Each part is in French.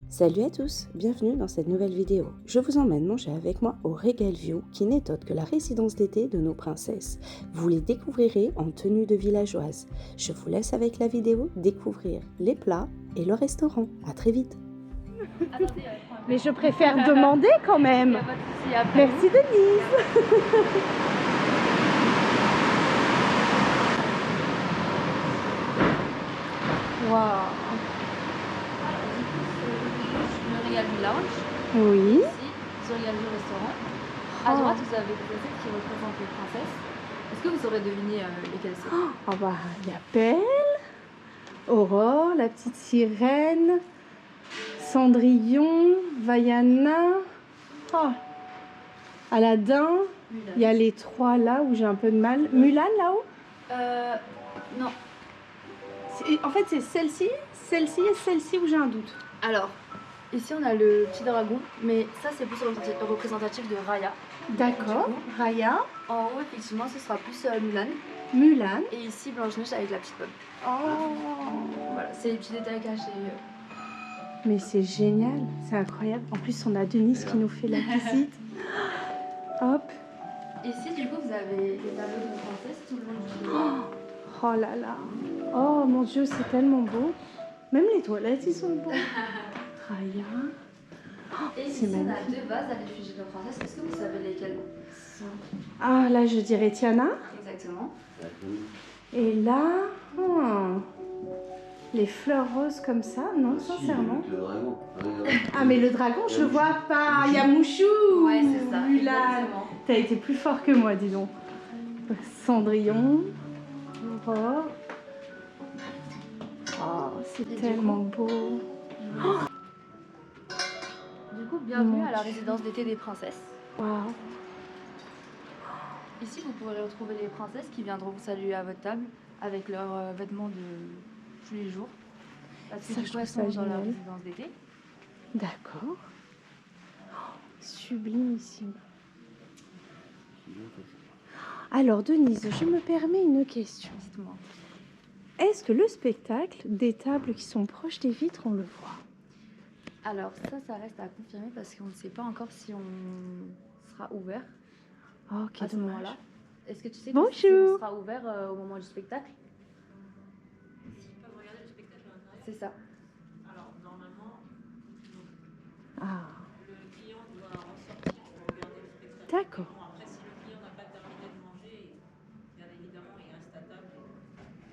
Salut à tous, bienvenue dans cette nouvelle vidéo. Je vous emmène manger avec moi au Regal View qui n'est autre que la résidence d'été de nos princesses. Vous les découvrirez en tenue de villageoise. Je vous laisse avec la vidéo découvrir les plats et le restaurant. À très vite. Mais je préfère demander quand même. Pas de souci, après. Merci Denise. Waouh. Le Regal du Lounge. Oui. Ici, sur le Regal du restaurant. À droite, vous avez des assiettes qui représentent les princesses. Est-ce que vous saurez deviner lesquelles c'est? Oh bah, il y a Belle, Aurore, la petite sirène, Cendrillon, Vaiana, oh, Aladdin. Mulan. Il y a les trois là où j'ai un peu de mal. Mulan là-haut. Non. En fait, c'est celle-ci et celle-ci où j'ai un doute. Alors, ici on a le petit dragon, mais ça c'est plus représentatif de Raya. D'accord. Raya, En haut, effectivement, ce sera plus Mulan. Mulan. Et ici, Blanche-Neige avec la petite pomme. Oh. Voilà, c'est les petits détails cachés. Mais c'est génial, c'est incroyable. En plus, on a Denise qui nous fait la visite. Hop. Ici, du coup, vous avez les tableaux de princesse tout le long du vidéo. Oh là là. Oh mon Dieu, c'est tellement beau. Même les toilettes, ils sont beaux. Raya. Et c'est ici, on a magnifique. deux vases à l'effigie de princesse. Est-ce que vous savez lesquels sont? Ah là, je dirais Tiana. Exactement. Et là, les fleurs roses comme ça, non, sincèrement. Le dragon. Ah mais le dragon, je le vois pas. Il y a Mouchou. Ouais, c'est ça. Mulan. Exactement. T'as été plus fort que moi, dis donc. Cendrillon, Aurore. Oh, c'est Et du tellement beau. Du coup, bienvenue Mon à la Dieu. résidence d'été des princesses. Waouh. Ici, vous pourrez retrouver les princesses qui viendront vous saluer à votre table avec leurs vêtements de tous les jours. Parce que Ça, du je coup, elles trouve ça sont dans la génial. résidence d'été. D'accord. Sublimissime. Alors Denise, je me permets une question. Dites-moi. Est-ce que le spectacle des tables qui sont proches des vitres, on le voit? Alors, ça reste à confirmer parce qu'on ne sait pas encore si on sera ouvert Oh, quel à ce dommage. moment-là. Est-ce que tu sais Bonjour. si on sera ouvert au moment du spectacle? S'ils peuvent regarder le spectacle à l'intérieur. C'est ça. Alors, normalement, Ah, le client doit ressortir pour regarder le spectacle. d'accord. Bon, après, si le client n'a pas terminé de manger, bien évidemment, il reste à table.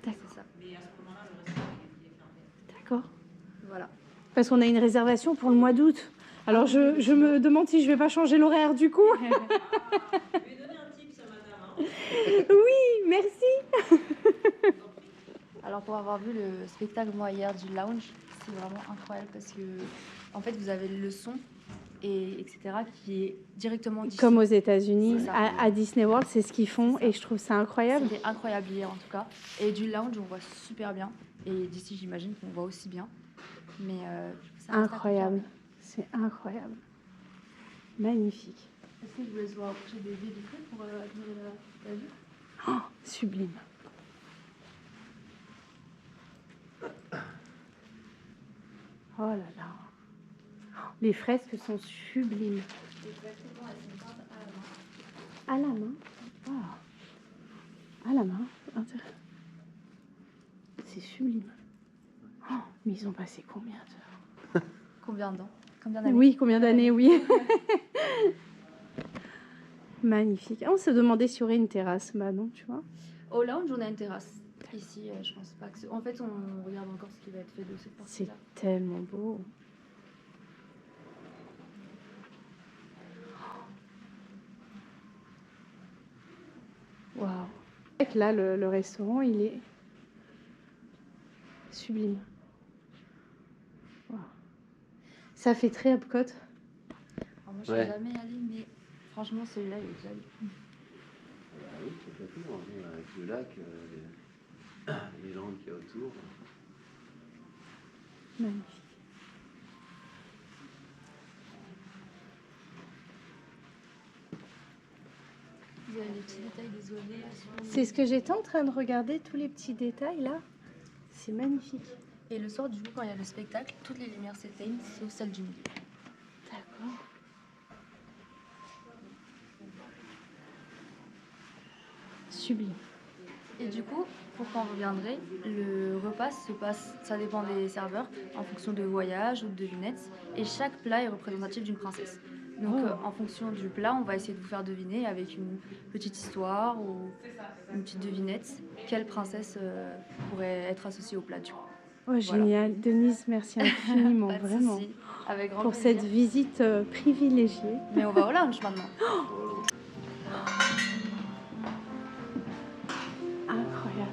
D'accord. C'est ça. Mais à ce moment-là, le restaurant il est fermé. D'accord. Voilà. Parce qu'on a une réservation pour le mois d'août. Alors je me demande si je vais pas changer l'horaire du coup. Je vais donner un tips à madame. Hein. Oui, merci. Alors pour avoir vu le spectacle moi hier du lounge, c'est vraiment incroyable parce que en fait vous avez le son et etc. qui est directement d'ici. Comme aux États-Unis, C'est ça. à Disney World, c'est ce qu'ils font C'est ça. et je trouve ça incroyable. C'était incroyable hier en tout cas. Et du lounge on voit super bien et d'ici j'imagine qu'on voit aussi bien. Mais ça reste à Incroyable. confirmer. C'est incroyable. Magnifique. Est-ce que je vous laisse voir approcher des baies vitrées pour admirer la vue? Oh, sublime. Oh là là. Oh, les fresques sont sublimes. Exactement, elles sont peintes à la main. À la main. Oh. À la main. Intéressant. C'est sublime. Oh, mais ils ont passé combien d'heures? Combien d'années? Combien d'années? Oui, combien d'années, oui. Magnifique. On se demandait s'il y aurait une terrasse. Bah non, tu vois. Au lounge on a une terrasse. Ici je pense pas que en fait on regarde encore ce qui va être fait de cette C'est partie-là. tellement beau. Waouh. Là, le restaurant, il est sublime. Waouh. Ça fait très Epcot. Alors moi je suis Ouais. jamais allée mais franchement celui-là il est joli. Oui, complètement. Hein, avec le lac, les landes qu'il y a autour. Magnifique. Vous avez les petits détails des oiseaux. C'est ce que j'étais en train de regarder, tous les petits détails là. C'est magnifique. Et le soir, du coup, quand il y a le spectacle, toutes les lumières s'éteignent, sauf celle du milieu. D'accord. Sublime. Et du coup, pour quand vous viendrez, le repas se passe, ça dépend des serveurs, en fonction de voyages ou de devinettes. Et chaque plat est représentatif d'une princesse. Donc, en fonction du plat, on va essayer de vous faire deviner avec une petite histoire ou une petite devinette quelle princesse pourrait être associée au plat. Du coup. Oh, génial. Denise, merci infiniment, Pas de vraiment, souci, avec grand pour plaisir. cette visite privilégiée. Mais on va au lounge maintenant. Incroyable.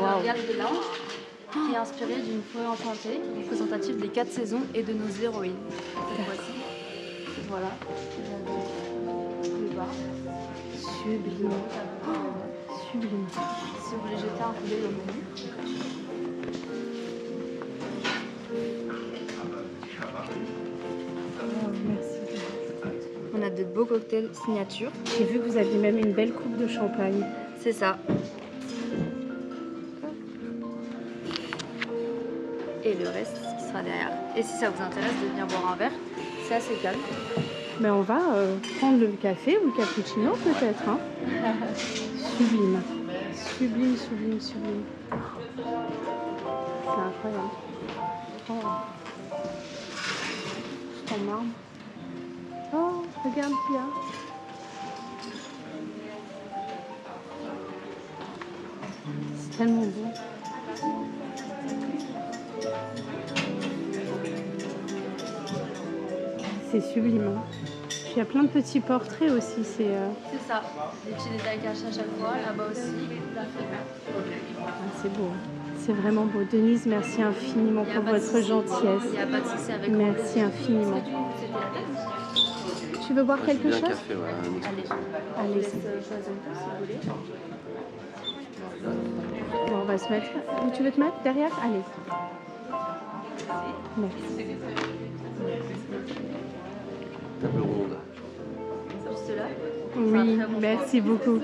On regarde le lounge qui est inspiré d'une forêt enchantée, représentative des 4 saisons et de nos héroïnes. Cette fois-ci. Voilà. Le bas. Sublime. Sublime. Si vous voulez jeter un coup d'œil au menu. Oh, merci. On a de beaux cocktails signature. J'ai vu que vous aviez même une belle coupe de champagne. C'est ça. Et le reste qui sera derrière. Et si ça vous intéresse de venir boire un verre, c'est assez calme. Mais on va prendre le café ou le cappuccino peut-être. Hein. Sublime. Sublime, sublime, sublime. C'est incroyable. Oh. C'est en marbre. Oh, regarde qu'il y a. C'est tellement beau. C'est sublime. Hein. Puis il y a plein de petits portraits aussi. C'est ça. Des petits détails cachés à chaque fois. Là-bas aussi. C'est beau. C'est vraiment beau. Denise, merci infiniment pour votre gentillesse. Il n'y a pas de souci avec grand Merci plaisir. infiniment. Est-ce que du coup, c'était la tête? Tu veux boire quelque Bien un chose? café, ouais, un espresso. Allez, on Allez, vous laisse choisir si vous voulez. Bon, on va se mettre. Où tu veux te mettre derrière? Allez. Merci. Table ronde. Juste là. Oui, merci beaucoup.